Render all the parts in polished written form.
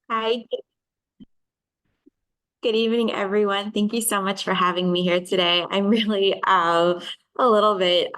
Hi, good evening, everyone. Thank you so much for having me here today. I'm really a little bit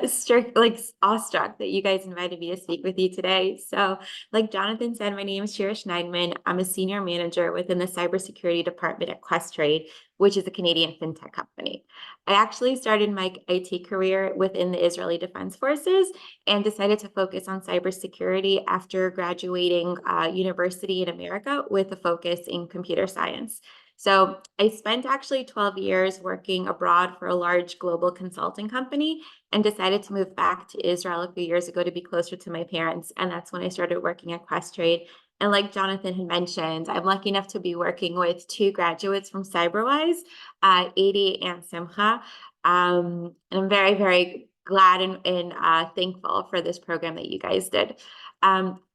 strict, like awestruck that you guys invited me to speak with you today. So, like Jonathan said, my name is Shira Schneidman. I'm a senior manager within the cybersecurity department at Questrade, which is a Canadian fintech company. I actually started my IT career within the Israeli Defense Forces and decided to focus on cybersecurity after graduating university in America with a focus in computer science. So I spent actually 12 years working abroad for a large global consulting company and decided to move back to Israel a few years ago to be closer to my parents. And that's when I started working at Questrade. And like Jonathan had mentioned, I'm lucky enough to be working with two graduates from CyberWise, Adi and Simcha. And I'm very, very glad and thankful for this program that you guys did.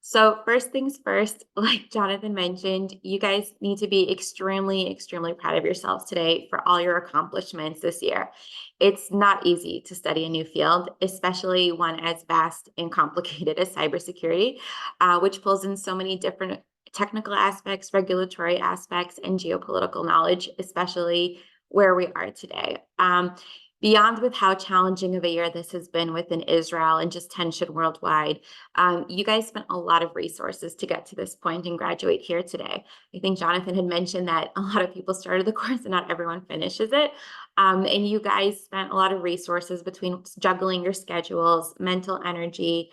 So first things first, like Jonathan mentioned, you guys need to be extremely, extremely proud of yourselves today for all your accomplishments this year. It's not easy to study a new field, especially one as vast and complicated as cybersecurity, which pulls in so many different technical aspects, regulatory aspects, and geopolitical knowledge, especially where we are today. Beyond with how challenging of a year this has been within Israel and just tension worldwide, you guys spent a lot of resources to get to this point and graduate here today. I think Jonathan had mentioned that a lot of people started the course and not everyone finishes it. And you guys spent a lot of resources between juggling your schedules, mental energy,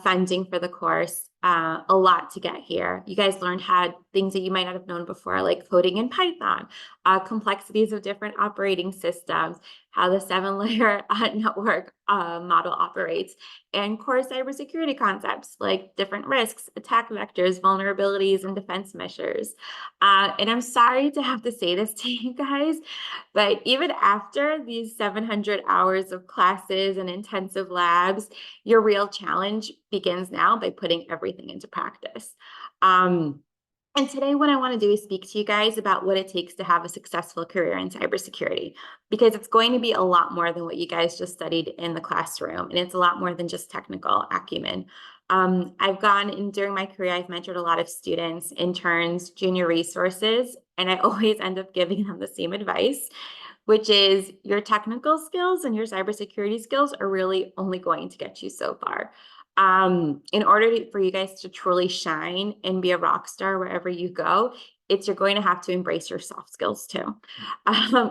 funding for the course, a lot to get here. You guys learned how things that you might not have known before, like coding in Python, complexities of different operating systems, how the 7-layer network model operates, and core cybersecurity concepts like different risks, attack vectors, vulnerabilities, and defense measures. And I'm sorry to have to say this to you guys, but even after these 700 hours of classes and intensive labs, your real challenge begins now by putting everything into practice. And today, what I want to do is speak to you guys about what it takes to have a successful career in cybersecurity, because it's going to be a lot more than what you guys just studied in the classroom, and it's a lot more than just technical acumen. I've gone in during my career, I've mentored a lot of students, interns, junior resources, and I always end up giving them the same advice, which is your technical skills and your cybersecurity skills are really only going to get you so far. In order for you guys to truly shine and be a rock star wherever you go, you're going to have to embrace your soft skills too.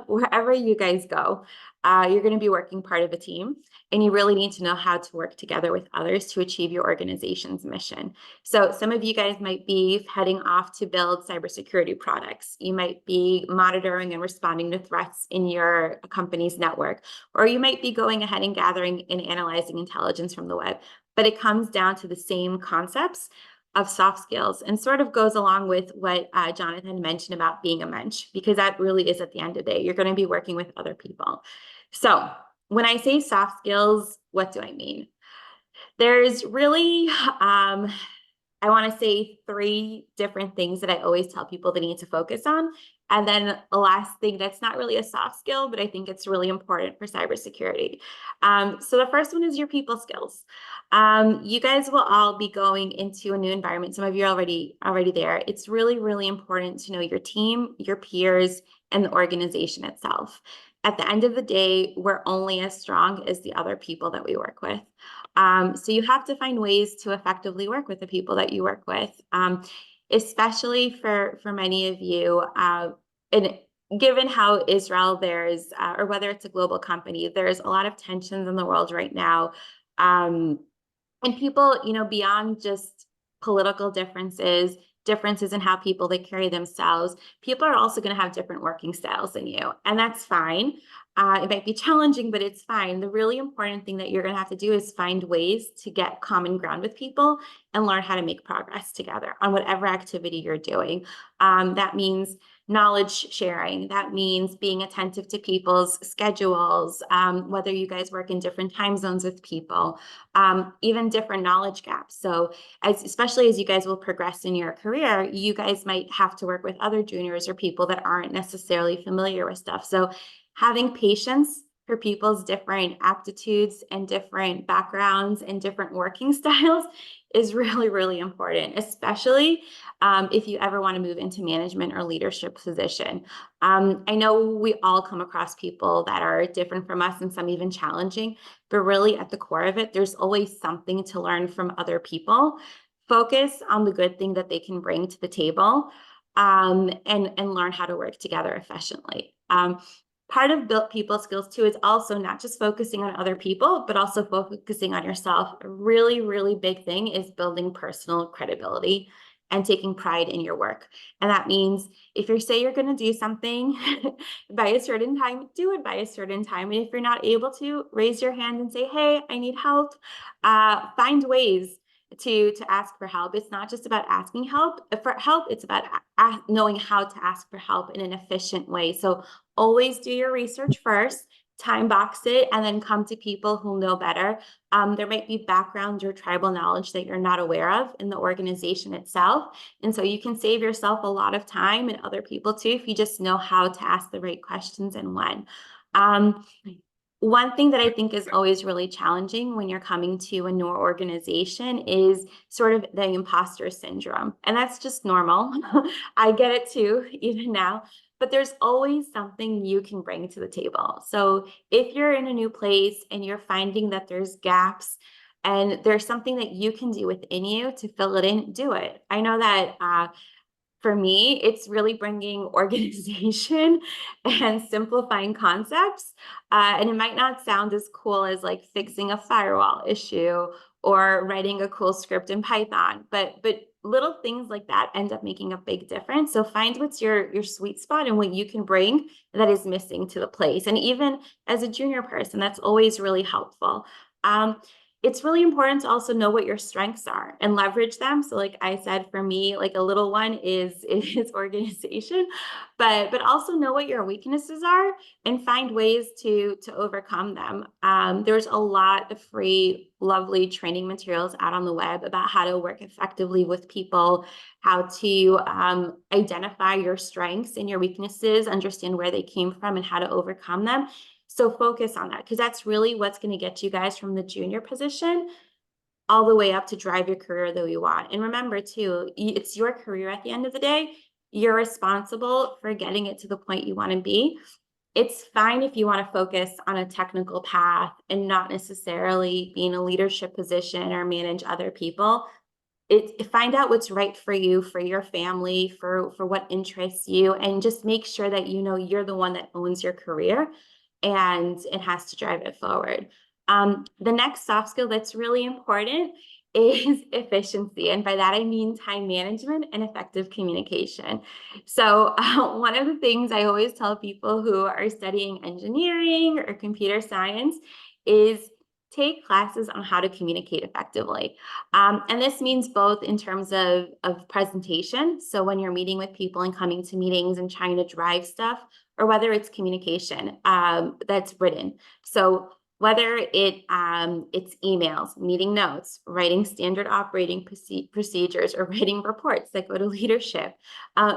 Wherever you guys go, you're going to be working part of a team, and you really need to know how to work together with others to achieve your organization's mission. So some of you guys might be heading off to build cybersecurity products. You might be monitoring and responding to threats in your company's network, or you might be going ahead and gathering and analyzing intelligence from the web. But it comes down to the same concepts of soft skills and sort of goes along with what Jonathan mentioned about being a mensch, because that really is at the end of the day, you're going to be working with other people. So when I say soft skills, what do I mean? There's really, I want to say 3 different things that I always tell people they need to focus on. And then the last thing that's not really a soft skill, but I think it's really important for cybersecurity. So the first one is your people skills. You guys will all be going into a new environment. Some of you are already there. It's really, really important to know your team, your peers, and the organization itself. At the end of the day, we're only as strong as the other people that we work with. So you have to find ways to effectively work with the people that you work with, especially for many of you. And given how Israel or whether it's a global company, there's a lot of tensions in the world right now. And people, beyond just political differences in how they carry themselves, people are also going to have different working styles than you, and that's fine. It might be challenging, but it's fine. The really important thing that you're going to have to do is find ways to get common ground with people and learn how to make progress together on whatever activity you're doing. That means knowledge sharing. That means being attentive to people's schedules, whether you guys work in different time zones with people, even different knowledge gaps. So especially as you guys will progress in your career, you guys might have to work with other juniors or people that aren't necessarily familiar with stuff. So having patience for people's different aptitudes and different backgrounds and different working styles is really, really important, especially if you ever want to move into management or leadership position. I know we all come across people that are different from us and some even challenging, but really at the core of it, there's always something to learn from other people. Focus on the good thing that they can bring to the table, and learn how to work together efficiently. Part of built people skills too is also not just focusing on other people, but also focusing on yourself. A really, really big thing is building personal credibility and taking pride in your work. And that means if you say you're going to do something by a certain time, do it by a certain time. And if you're not able to, raise your hand and say, hey, I need help. Find ways to ask for help. It's not just about asking for help. It's about knowing how to ask for help in an efficient way. So always do your research first, time box it, and then come to people who know better. There might be background or tribal knowledge that you're not aware of in the organization itself. And so you can save yourself a lot of time and other people too, if you just know how to ask the right questions and when. One thing that I think is always really challenging when you're coming to a new organization is sort of the imposter syndrome. And that's just normal. I get it too, even now. But there's always something you can bring to the table. So if you're in a new place and you're finding that there's gaps and there's something that you can do within you to fill it in, do it. I know that for me, it's really bringing organization and simplifying concepts. And it might not sound as cool as like fixing a firewall issue or writing a cool script in Python, but little things like that end up making a big difference. So find what's your sweet spot and what you can bring that is missing to the place. And even as a junior person, that's always really helpful. It's really important to also know what your strengths are and leverage them. So like I said, for me, like a little one is organization, but also know what your weaknesses are and find ways to overcome them. There's a lot of free, lovely training materials out on the web about how to work effectively with people, how to identify your strengths and your weaknesses, understand where they came from and how to overcome them. So focus on that, because that's really what's going to get you guys from the junior position all the way up to drive your career that you want. And remember too, it's your career at the end of the day. You're responsible for getting it to the point you want to be. It's fine if you want to focus on a technical path and not necessarily be in a leadership position or manage other people. Find out what's right for you, for your family, for what interests you, and just make sure that you know you're the one that owns your career and it has to drive it forward. The next soft skill that's really important is efficiency. And by that, I mean time management and effective communication. So one of the things I always tell people who are studying engineering or computer science is take classes on how to communicate effectively. And this means both in terms of presentation. So when you're meeting with people and coming to meetings and trying to drive stuff, or whether it's communication that's written. So whether it's emails, meeting notes, writing standard operating procedures, or writing reports that go to leadership,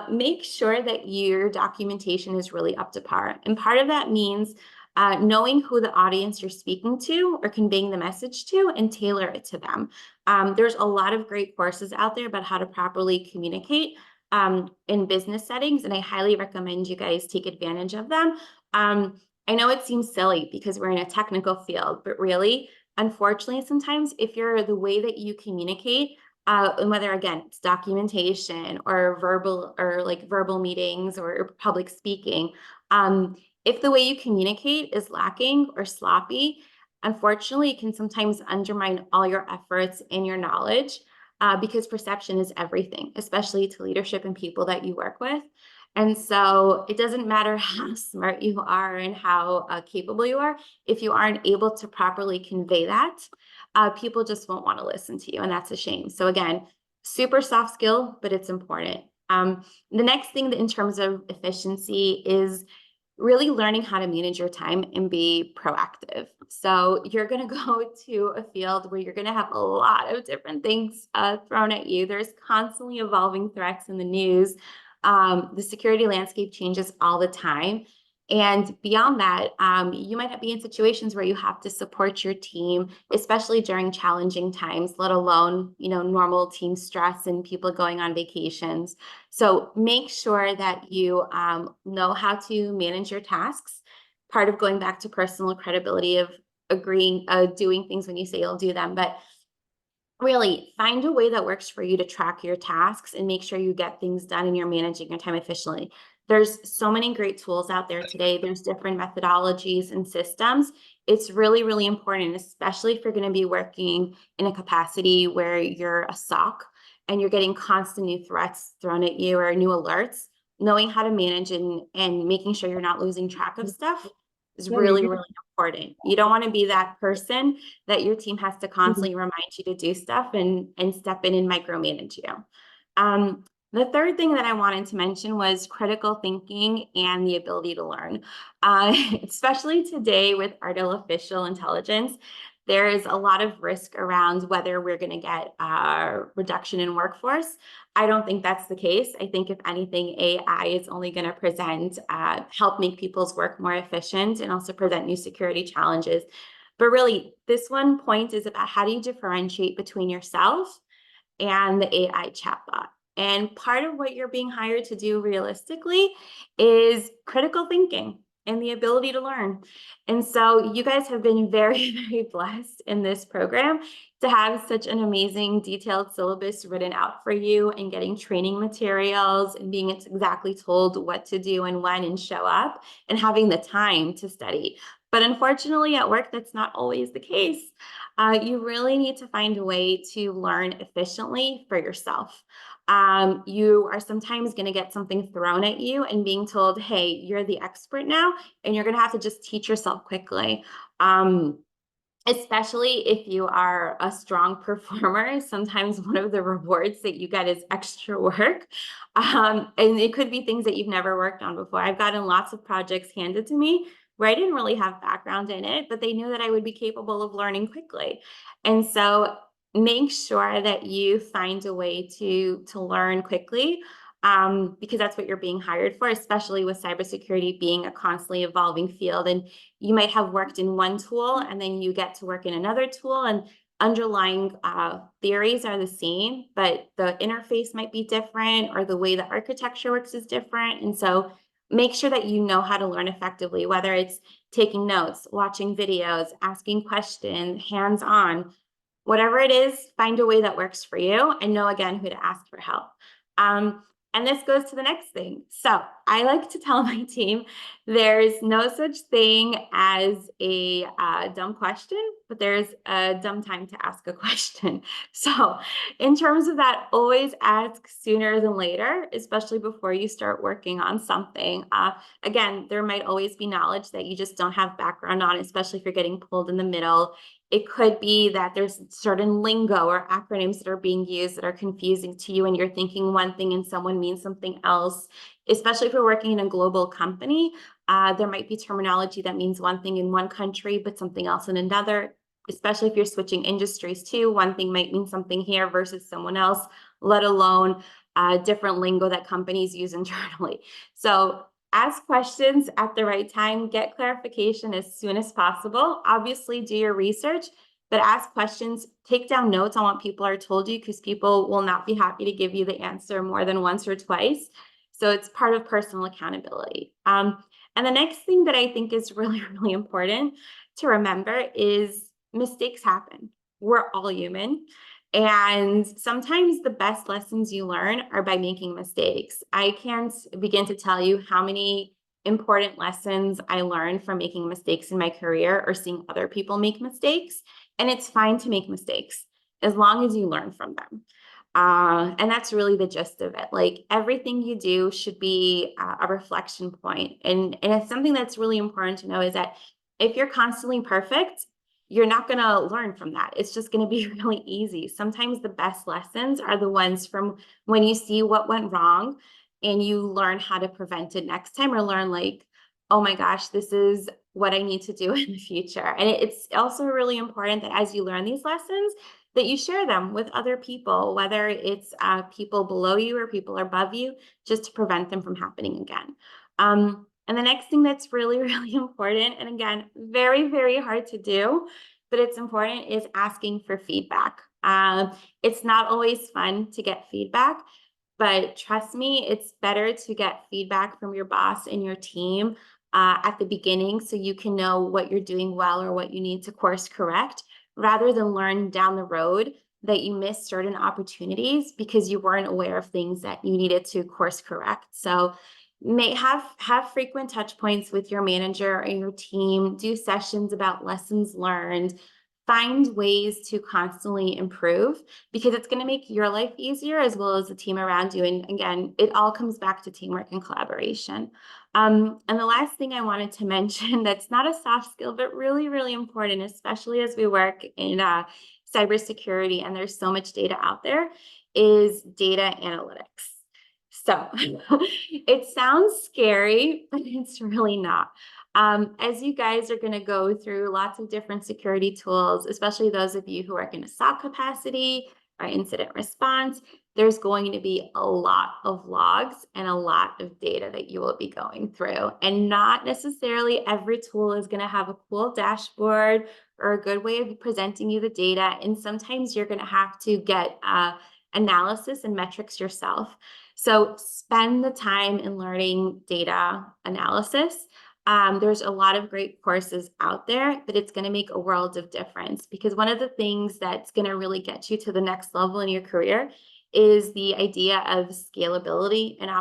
make sure that your documentation is really up to par. And part of that means knowing who the audience you're speaking to or conveying the message to and tailor it to them. There's a lot of great courses out there about how to properly communicate in business settings, and I highly recommend you guys take advantage of them. I know it seems silly because we're in a technical field, but really, unfortunately, sometimes if you're the way that you communicate, and whether again it's documentation or verbal meetings or public speaking, if the way you communicate is lacking or sloppy, unfortunately, it can sometimes undermine all your efforts and your knowledge. Because perception is everything, especially to leadership and people that you work with. And so it doesn't matter how smart you are and how capable you are. If you aren't able to properly convey that, people just won't want to listen to you. And that's a shame. So again, super soft skill, but it's important. The next thing in terms of efficiency is really learning how to manage your time and be proactive. So you're going to go to a field where you're going to have a lot of different things thrown at you. There's constantly evolving threats in the news. The security landscape changes all the time. And beyond that, you might be in situations where you have to support your team, especially during challenging times, let alone, normal team stress and people going on vacations. So make sure that you know how to manage your tasks. Part of going back to personal credibility of agreeing, doing things when you say you'll do them, but really find a way that works for you to track your tasks and make sure you get things done and you're managing your time efficiently. There's so many great tools out there today. There's different methodologies and systems. It's really, really important, especially if you're going to be working in a capacity where you're a SOC and you're getting constant new threats thrown at you or new alerts. Knowing how to manage and making sure you're not losing track of stuff is really, really important. You don't want to be that person that your team has to constantly remind you to do stuff and step in and micromanage you. The third thing that I wanted to mention was critical thinking and the ability to learn. Especially today with artificial intelligence, there is a lot of risk around whether we're going to get a reduction in workforce. I don't think that's the case. I think if anything, AI is only going to help make people's work more efficient and also present new security challenges. But really, this one point is about how do you differentiate between yourself and the AI chatbot. And part of what you're being hired to do realistically is critical thinking and the ability to learn. And so you guys have been very, very blessed in this program to have such an amazing detailed syllabus written out for you and getting training materials and being exactly told what to do and when and show up and having the time to study. But unfortunately, at work, that's not always the case. You really need to find a way to learn efficiently for yourself. You are sometimes going to get something thrown at you and being told, hey, you're the expert now, and you're going to have to just teach yourself quickly. Especially if you are a strong performer, sometimes one of the rewards that you get is extra work. And it could be things that you've never worked on before. I've gotten lots of projects handed to me where I didn't really have background in it, but they knew that I would be capable of learning quickly. And so make sure that you find a way to learn quickly, because that's what you're being hired for, especially with cybersecurity being a constantly evolving field. And you might have worked in one tool and then you get to work in another tool, and underlying theories are the same, but the interface might be different or the way the architecture works is different. And so make sure that you know how to learn effectively, whether it's taking notes, watching videos, asking questions, hands-on, whatever it is, find a way that works for you and know again who to ask for help. And this goes to the next thing. So I like to tell my team there's no such thing as a dumb question, but there's a dumb time to ask a question. So in terms of that, always ask sooner than later, especially before you start working on something. Again, there might always be knowledge that you just don't have background on, especially if you're getting pulled in the middle. It could be that there's certain lingo or acronyms that are being used that are confusing to you and you're thinking one thing and someone means something else. Especially if you're working in a global company, there might be terminology that means one thing in one country, but something else in another. Especially if you're switching industries too, one thing might mean something here versus someone else, let alone different lingo that companies use internally. So ask questions at the right time, get clarification as soon as possible. Obviously, do your research, but ask questions, take down notes on what people are told you, because people will not be happy to give you the answer more than once or twice. So it's part of personal accountability. And the next thing that I think is really, really important to remember is mistakes happen. We're all human. And sometimes the best lessons you learn are by making mistakes. I can't begin to tell you how many important lessons I learned from making mistakes in my career or seeing other people make mistakes. And it's fine to make mistakes as long as you learn from them. And that's really the gist of it. Like everything you do should be a reflection point. And it's something that's really important to know is that if you're constantly perfect, you're not going to learn from that. It's just going to be really easy. Sometimes the best lessons are the ones from when you see what went wrong and you learn how to prevent it next time, or learn like, oh my gosh, this is what I need to do in the future. And it's also really important that as you learn these lessons, that you share them with other people, whether it's people below you or people above you, just to prevent them from happening again. And the next thing that's really, really important, and again, very, very hard to do, but it's important, is asking for feedback. It's not always fun to get feedback, but trust me, it's better to get feedback from your boss and your team at the beginning so you can know what you're doing well or what you need to course correct, rather than learn down the road that you missed certain opportunities because you weren't aware of things that you needed to course correct. So may have frequent touch points with your manager and your team, do sessions about lessons learned, find ways to constantly improve, because it's going to make your life easier as well as the team around you. And again, it all comes back to teamwork and collaboration. And the last thing I wanted to mention that's not a soft skill, but really, really important, especially as we work in cybersecurity and there's so much data out there, is data analytics. So it sounds scary, but it's really not. As you guys are going to go through lots of different security tools, especially those of you who are in a SOC capacity or incident response, there's going to be a lot of logs and a lot of data that you will be going through. And not necessarily every tool is going to have a cool dashboard or a good way of presenting you the data. And sometimes you're going to have to get analysis and metrics yourself. So spend the time in learning data analysis. There's a lot of great courses out there, but it's going to make a world of difference, because one of the things that's going to really get you to the next level in your career is the idea of scalability and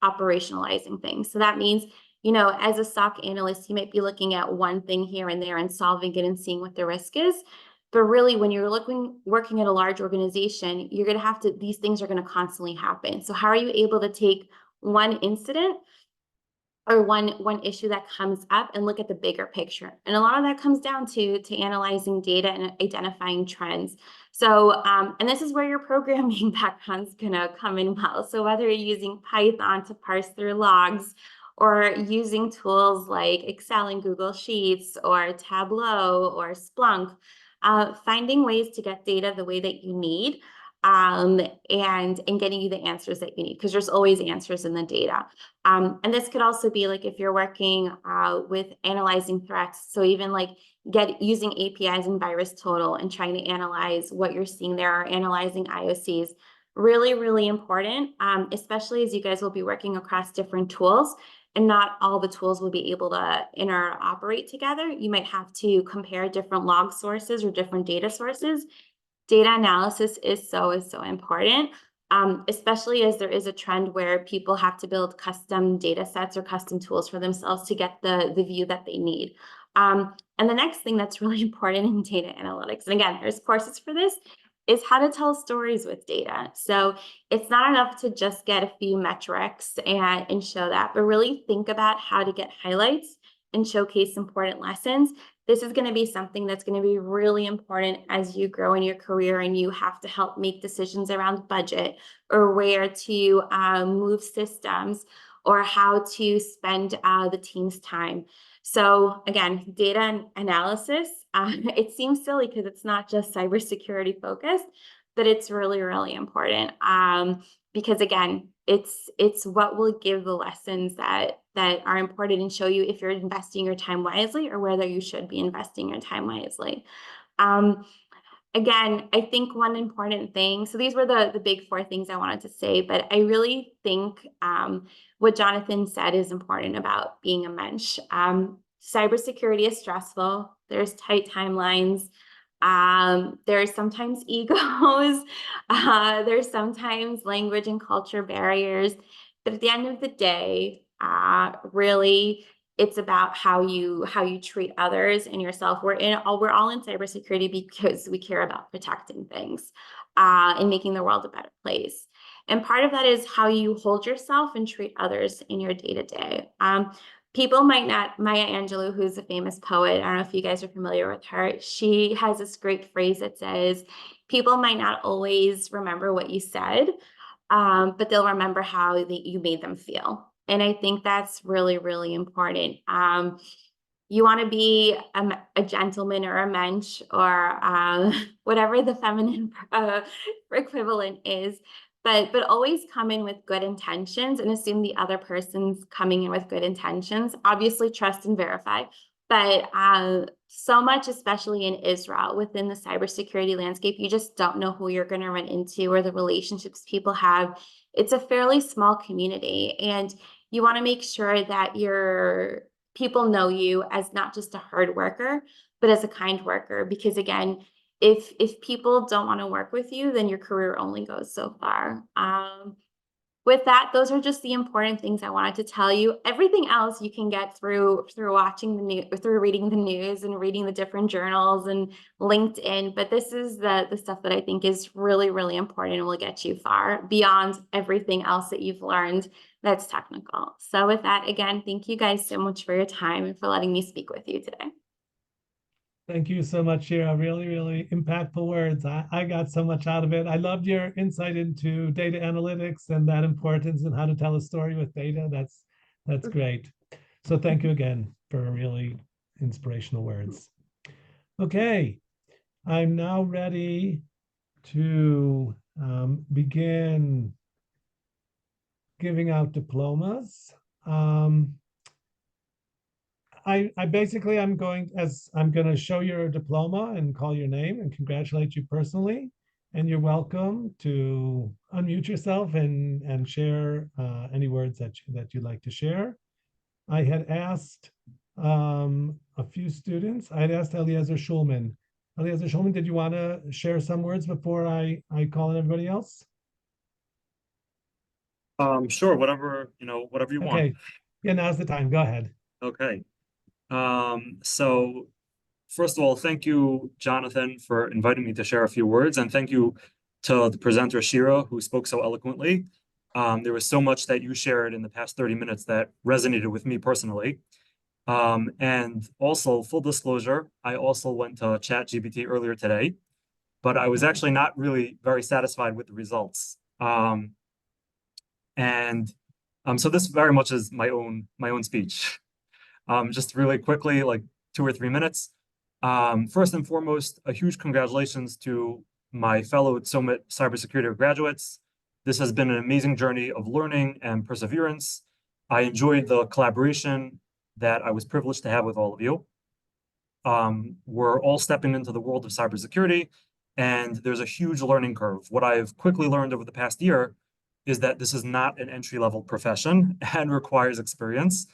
operationalizing things. So that means, you know, as a SOC analyst, you might be looking at one thing here and there and solving it and seeing what the risk is. But really, when you're working at a large organization, you're going to have to, these things are going to constantly happen. So how are you able to take one incident or one issue that comes up and look at the bigger picture? And a lot of that comes down to analyzing data and identifying trends. So, and this is where your programming background's gonna come in well. So whether you're using Python to parse through logs, or using tools like Excel and Google Sheets or Tableau or Splunk, finding ways to get data the way that you need, and getting you the answers that you need, because there's always answers in the data. And this could also be like if you're working with analyzing threats. So even like using APIs and VirusTotal and trying to analyze what you're seeing there, or analyzing IOCs. Really, really important, especially as you guys will be working across different tools, and not all the tools will be able to interoperate together. You might have to compare different log sources or different data sources. Data analysis is so important, especially as there is a trend where people have to build custom data sets or custom tools for themselves to get the view that they need. And the next thing that's really important in data analytics, and again, there's courses for this, is how to tell stories with data. So it's not enough to just get a few metrics and show that, but really think about how to get highlights and showcase important lessons. This is going to be something that's going to be really important as you grow in your career and you have to help make decisions around budget, or where to move systems, or how to spend the team's time. So again, data analysis, it seems silly because it's not just cybersecurity focused, but it's really, really important. Because again, it's what will give the lessons that are important and show you if you're investing your time wisely or whether you should be investing your time wisely. Again, I think one important thing, so these were the big four things I wanted to say, but I really think what Jonathan said is important about being a mensch. Cybersecurity is stressful. There's tight timelines. There's sometimes egos. There's sometimes language and culture barriers. But at the end of the day, really, it's about how you treat others and yourself. We're all in cybersecurity because we care about protecting things and making the world a better place. And part of that is how you hold yourself and treat others in your day-to-day. People might not, Maya Angelou, who's a famous poet, I don't know if you guys are familiar with her, she has this great phrase that says, people might not always remember what you said, but they'll remember how you made them feel. And I think that's really, really important. You want to be a gentleman or a mensch, or whatever the feminine equivalent is, but always come in with good intentions and assume the other person's coming in with good intentions. Obviously, trust and verify. But so much, especially in Israel, within the cybersecurity landscape, you just don't know who you're going to run into or the relationships people have. It's a fairly small community, and you want to make sure that your people know you as not just a hard worker, but as a kind worker. Because again, if people don't want to work with you, then your career only goes so far. With that, those are just the important things I wanted to tell you. Everything else you can get through watching the news, through reading the news and reading the different journals and LinkedIn. But this is the stuff that I think is really, really important and will get you far beyond everything else that you've learned that's technical. So with that, again, thank you guys so much for your time and for letting me speak with you today. Thank you so much, Shira. Really, really impactful words. I got so much out of it. I loved your insight into data analytics and that importance and how to tell a story with data. That's great. So thank you again for really inspirational words. Okay, I'm now ready to begin giving out diplomas. I basically I'm going to show your diploma and call your name and congratulate you personally. And you're welcome to unmute yourself and share any words that you'd like to share. I had asked a few students. I had asked Eliezer Schulman. Eliezer Schulman, did you want to share some words before I call in everybody else? Sure, whatever, whatever you want. Okay. Yeah, now's the time. Go ahead. Okay. So first of all, thank you, Jonathan, for inviting me to share a few words, and thank you to the presenter, Shira, who spoke so eloquently. There was so much that you shared in the past 30 minutes that resonated with me personally. And also, full disclosure, I also went to ChatGPT earlier today, but I was actually not really very satisfied with the results. And so this very much is my own speech. Just really quickly, like 2 or 3 minutes. First and foremost, a huge congratulations to my fellow Summit cybersecurity graduates. This has been an amazing journey of learning and perseverance. I enjoyed the collaboration that I was privileged to have with all of you. We're all stepping into the world of cybersecurity, and there's a huge learning curve. What I've quickly learned over the past year is that this is not an entry-level profession and requires experience.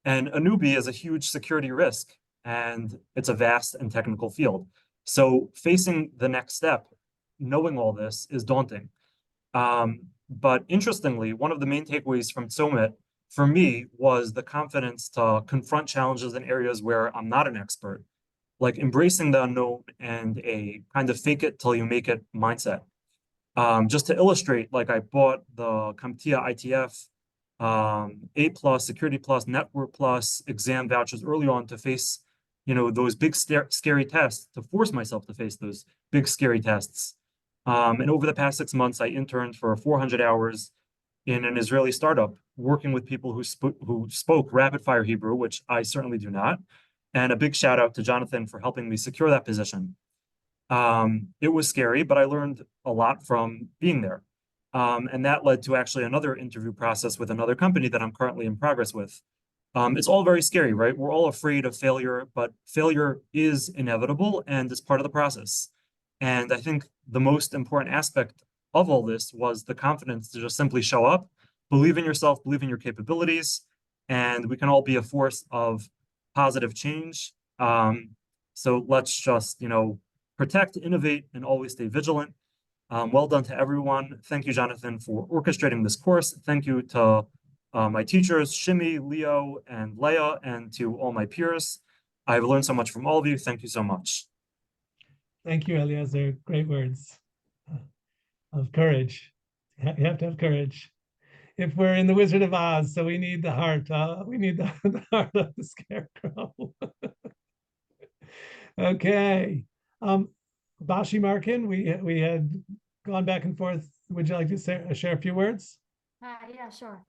And a newbie is a huge security risk, and it's a vast and technical field. So facing the next step, knowing all this is daunting. But interestingly, one of the main takeaways from Summit for me was the confidence to confront challenges in areas where I'm not an expert, like embracing the unknown and a kind of fake it till you make it mindset. Just to illustrate, like I bought the CompTIA ITF A+, Security Plus, Network Plus exam vouchers early on to face, those big scary tests, to force myself to face those big scary tests. And over the past 6 months, I interned for 400 hours in an Israeli startup, working with people who spoke rapid fire Hebrew, which I certainly do not. And a big shout out to Jonathan for helping me secure that position. It was scary, but I learned a lot from being there. And that led to actually another interview process with another company that I'm currently in progress with. It's all very scary, right? We're all afraid of failure, but failure is inevitable and it's part of the process. And I think the most important aspect of all this was the confidence to just simply show up, believe in yourself, believe in your capabilities, and we can all be a force of positive change. So let's just, protect, innovate, and always stay vigilant. Well done to everyone. Thank you, Jonathan, for orchestrating this course. Thank you to my teachers, Shimi, Leo, and Leah, and to all my peers. I've learned so much from all of you. Thank you so much. Thank you, Eliezer. Great words of courage. You have to have courage. If we're in the Wizard of Oz, so we need the heart. We need the heart of the scarecrow. Okay. Bashi Markin, we had gone back and forth. Would you like to share a few words? Yeah, sure.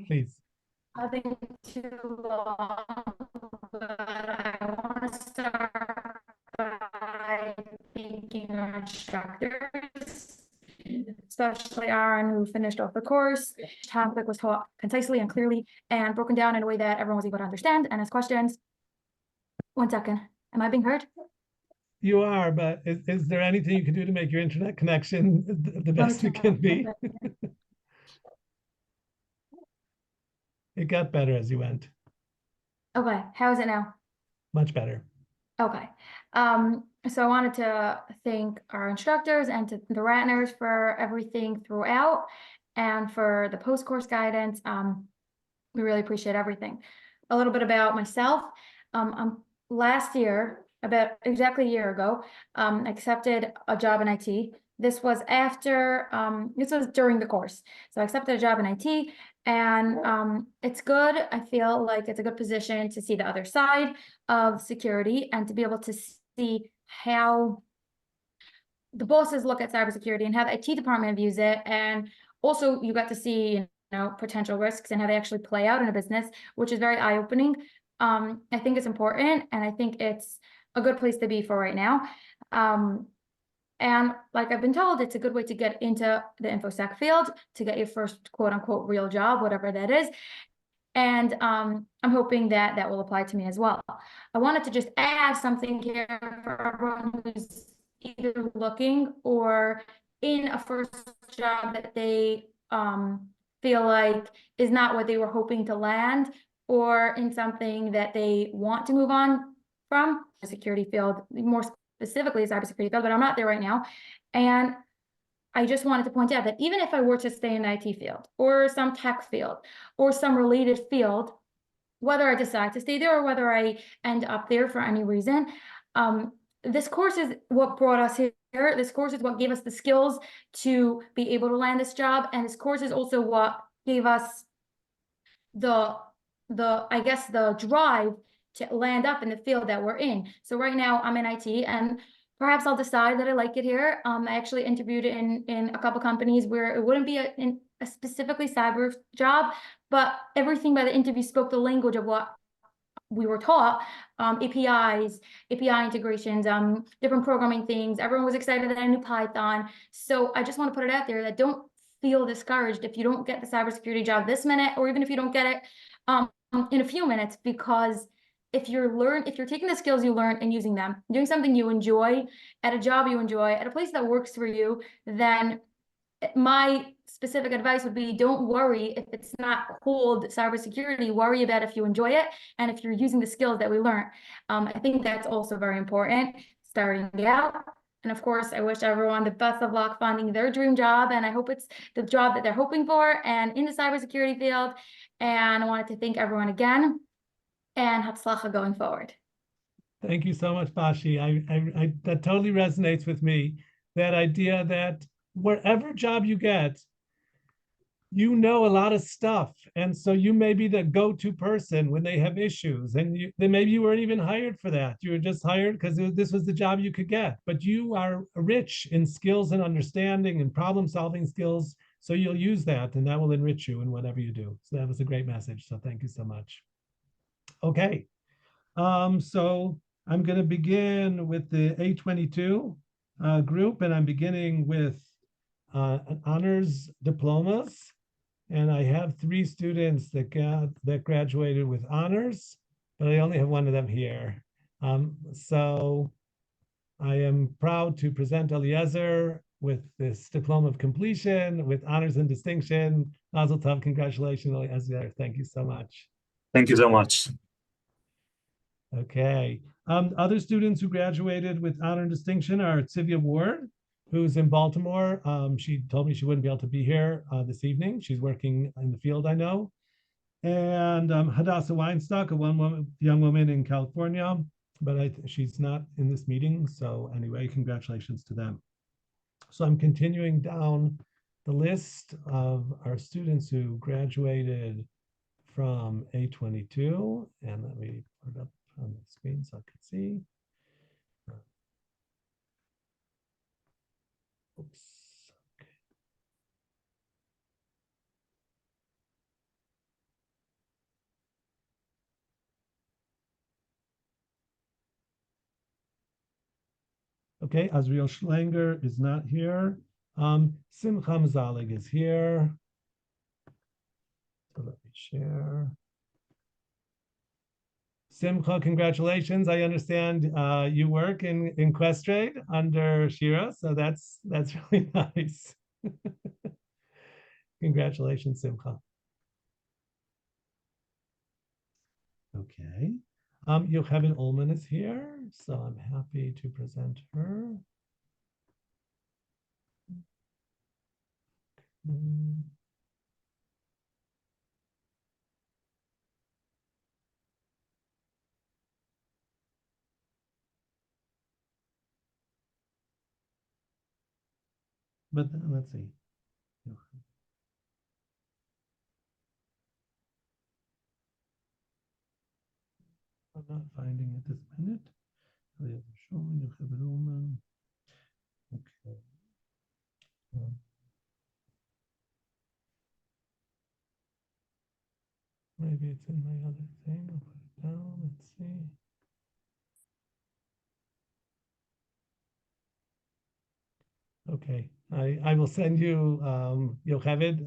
Please. Nothing too long, but I want to start by thanking our instructors. especially Aaron, who finished off the course. The topic was taught concisely and clearly and broken down in a way that everyone was able to understand and ask questions. 1 second. Am I being heard? You are, but is there anything you can do to make your internet connection the Let me best it turn can it be? up. It got better as you went. Okay, how is it now? Much better. Okay. So I wanted to thank our instructors and to the Ratners for everything throughout and for the post-course guidance. We really appreciate everything. A little bit about myself. Last year, about exactly a year ago, I accepted a job in IT. This was after, this was during the course. So I accepted a job in IT, and it's good. I feel like it's a good position to see the other side of security and to be able to see how the bosses look at cybersecurity and how the IT department views it. And also you got to see, potential risks and how they actually play out in a business, which is very eye-opening. I think it's important, and I think it's a good place to be for right now. And like I've been told, it's a good way to get into the InfoSec field, to get your first quote unquote real job, whatever that is. And I'm hoping that that will apply to me as well. I wanted to just add something here for everyone who's either looking or in a first job that they feel like is not what they were hoping to land, or in something that they want to move on from the security field, more specifically cybersecurity field, but I'm not there right now. And I just wanted to point out that even if I were to stay in the IT field or some tech field or some related field, whether I decide to stay there or whether I end up there for any reason, this course is what brought us here. This course is what gave us the skills to be able to land this job. And this course is also what gave us I guess the drive to land up in the field that we're in. So right now I'm in IT, and perhaps I'll decide that I like it here. I actually interviewed in a couple companies where it wouldn't be a specifically cyber job, but everything by the interview spoke the language of what we were taught. APIs, API integrations, different programming things. Everyone was excited that I knew Python. So I just want to put it out there that don't feel discouraged if you don't get the cybersecurity job this minute, or even if you don't get it in a few minutes, because if you're taking the skills you learned and using them, doing something you enjoy at a job you enjoy at a place that works for you, then my specific advice would be, don't worry if it's not called cybersecurity. Worry about if you enjoy it and if you're using the skills that we learned. I think that's also very important starting out. And of course, I wish everyone the best of luck finding their dream job, and I hope it's the job that they're hoping for and in the cybersecurity field. And I wanted to thank everyone again, and Hatzlacha going forward. Thank you so much, Bashi. That totally resonates with me. That idea that wherever job you get, you know a lot of stuff, and so you may be the go-to person when they have issues, and then maybe you weren't even hired for that. You were just hired because this was the job you could get, but you are rich in skills and understanding and problem-solving skills, so you'll use that, and that will enrich you in whatever you do. So that was a great message, so thank you so much. Okay, so I'm going to begin with the A22 group, and I'm beginning with honors diplomas. And I have 3 students that graduated with honors, but I only have 1 of them here. So I am proud to present Eliezer with this diploma of completion with honors and distinction. Mazel tov, congratulations, Eliezer. Thank you so much. Thank you so much. Okay. Other students who graduated with honor and distinction are Tzivia Ward, who's in Baltimore. She told me she wouldn't be able to be here this evening. She's working in the field, I know. And Hadassah Weinstock, young woman in California, but she's not in this meeting. So anyway, congratulations to them. So I'm continuing down the list of our students who graduated from A22. And let me put it up on the screen so I can see. Oops. Okay, Azriel Schlanger is not here. Simcha Mazalig is here. So let me share. Simcha, congratulations. I understand you work in Questrade under Shira, so that's really nice. Congratulations, Simcha. Okay. Yocheved Ullman is here, so I'm happy to present her. But let's see. I'm not finding it this minute. Okay. Maybe it's in my other thing. I'll put it down. Let's see. Okay, I will send you, Yocheved.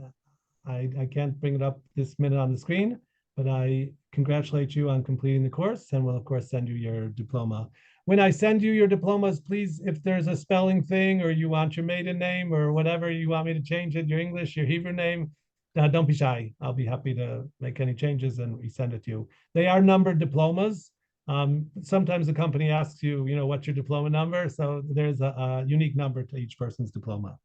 I can't bring it up this minute on the screen, but I congratulate you on completing the course and will of course send you your diploma. When I send you your diplomas, please, if there's a spelling thing or you want your maiden name or whatever you want me to change it, your English, your Hebrew name, don't be shy. I'll be happy to make any changes and resend it to you. They are numbered diplomas. Sometimes the company asks you, what's your diploma number? So there's a unique number to each person's diploma.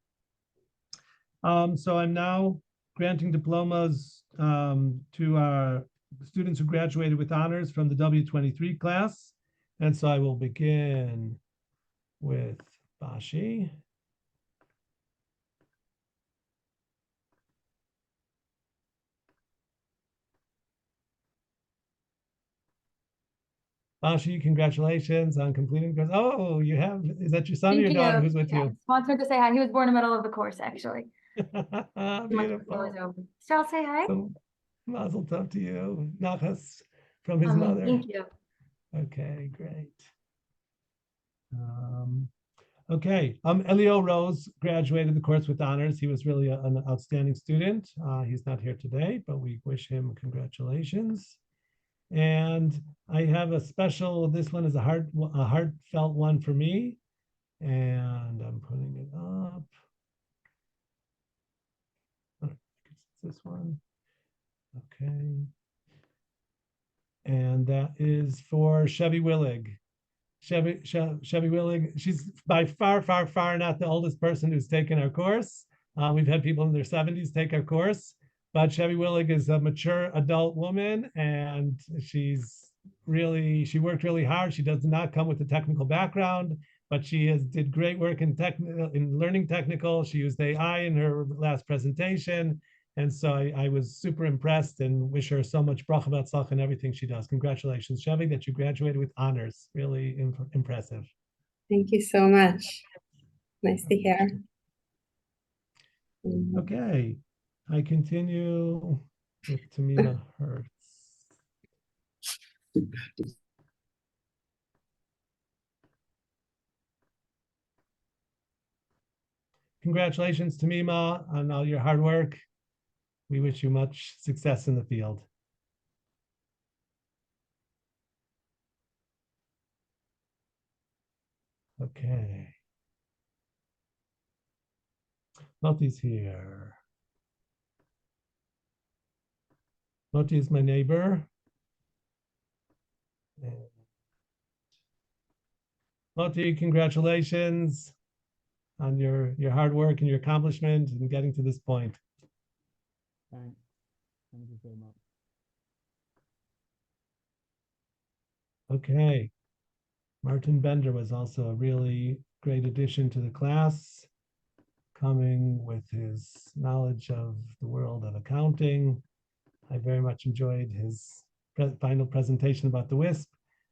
So I'm now granting diplomas to our students who graduated with honors from the W23 class. And so I will begin with Bashi. Bashi, congratulations on completing the course. Oh, you have, is that your son or your daughter who's with you? Wanted to say hi. He was born in the middle of the course, actually. Beautiful. So I'll say hi. So, mazel tov to you. Nachas from his mother. Thank you. Okay, great. Okay, Elio Rose graduated the course with honors. He was really an outstanding student. He's not here today, but we wish him congratulations. And I have a special, this one is a heartfelt one for me. And I'm putting it up. Oh, I guess it's this one. Okay. And that is for Chevy Willig. Chevy Willig, she's by far not the oldest person who's taken our course. We've had people in their 70s take our course, but Chevy Willig is a mature adult woman and she worked really hard. She does not come with a technical background, but she did great work in learning technical. She used AI in her last presentation. And so I was super impressed and wish her so much bracha v'atzlacha in everything she does. Congratulations, Chevy, that you graduated with honors. Really impressive. Thank you so much. Nice to hear. Okay, I continue with Tamima Hertz. Congratulations, Tamima, on all your hard work. We wish you much success in the field. Okay. Moti's here. Moti is my neighbor. Moti, congratulations on your hard work and your accomplishment and getting to this point. Thanks. Thank you so much. Okay. Martin Bender was also a really great addition to the class, coming with his knowledge of the world of accounting. I very much enjoyed his final presentation about the WISP.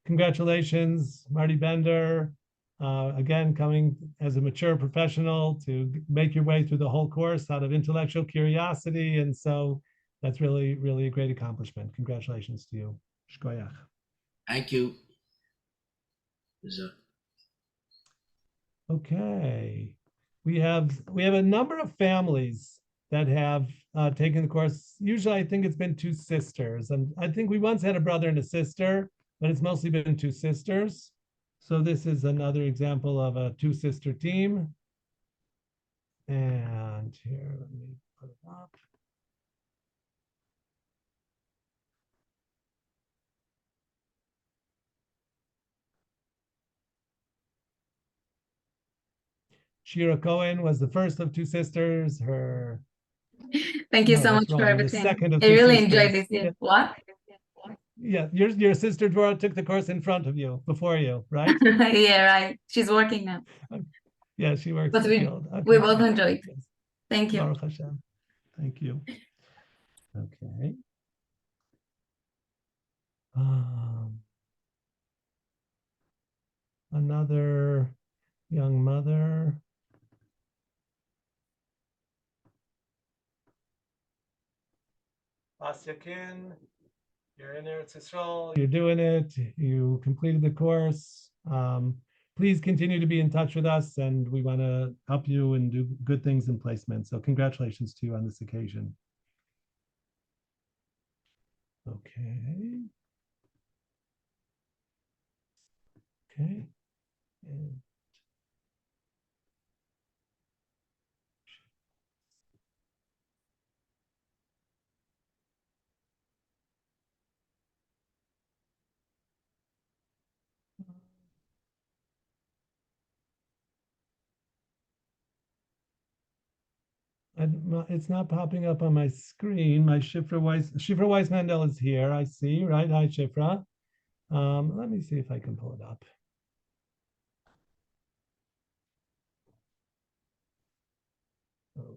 Congratulations, Marty Bender. Again, coming as a mature professional to make your way through the whole course out of intellectual curiosity. And so that's really, really a great accomplishment. Congratulations to you. Shkoyach. Thank you. Okay. we have a number of families that have taken the course. Usually, I think it's been two sisters, and I think we once had a brother and a sister, but it's mostly been two sisters. So this is another example of a two-sister team. And here, let me put it up. Shira Cohen was the first of two sisters. Thank you No, so that's much for wrong. The everything. second of I two really enjoyed sisters. this. Yeah. What? Yeah, your sister Dora took the course in front of you, before you, right? Yeah, right. She's working now. Yeah, she works But in the we field. we Okay, both good. enjoyed. Yes. Thank you. Baruch Hashem. Thank you. Okay. Another young mother. Asyakin, you're in Eretz Yisrael, you're doing it, you completed the course. Please continue to be in touch with us, and we want to help you and do good things in placement. So congratulations to you on this occasion. Okay. Okay. And it's not popping up on my screen. My Shifra Weiss Mandel is here. I see, right? Hi, Shifra. Let me see if I can pull it up. Okay.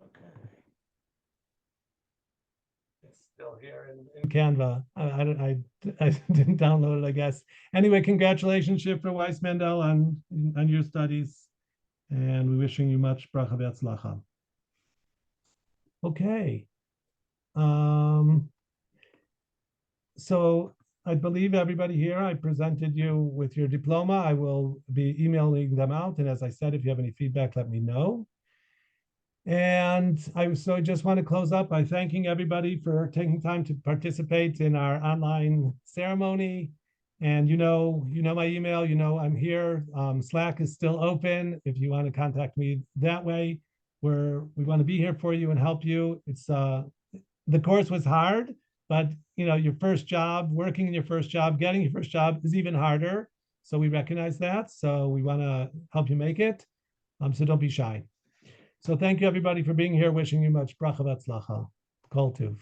Okay. It's still here in Canva. I didn't download it, I guess. Anyway, congratulations, Shifra Weiss Mandel, on your studies. And we're wishing you much bracha v'atzlacha. Okay. So I believe everybody here, I presented you with your diploma. I will be emailing them out. And as I said, if you have any feedback, let me know. And I just want to close up by thanking everybody for taking time to participate in our online ceremony. And you know my email, I'm here. Slack is still open if you want to contact me that way. We want to be here for you and help you. It's the course was hard, but your first job, working in your first job, getting your first job is even harder. So we recognize that. So we want to help you make it. So don't be shy. So thank you everybody for being here. Wishing you much bracha v'atzlacha. Kol tuv.